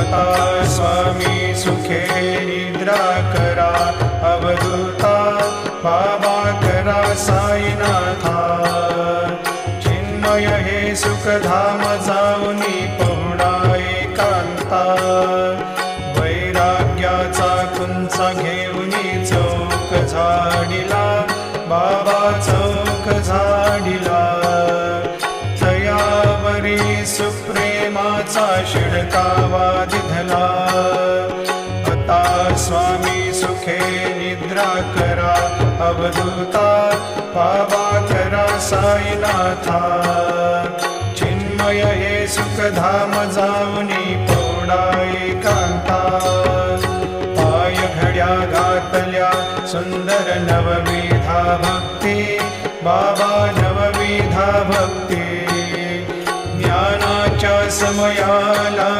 आता स्वामी सुखे निद्रा करा, अवधूता बाबा करा साईनाथा। चिन्मय हे सुखधाम जाऊनी पहुडा एकांता, वैराग्याचा कुंचा घेऊनी चौक झाडिला, बाबा चौक झाडिला। तयावरी सुप्रेमाचा शिडकावा दिधला, आता स्वामी सुखे निद्रा करा, अवधूता बाबा करा साईनाथा। चिन्मय हे सुखधाम जाऊनी पहुडा एकांता, पाय घड्या घातल्या सुंदर नवविधा भक्ती, बाबा नवविधा भक्ती। ज्ञानाच्या समयाला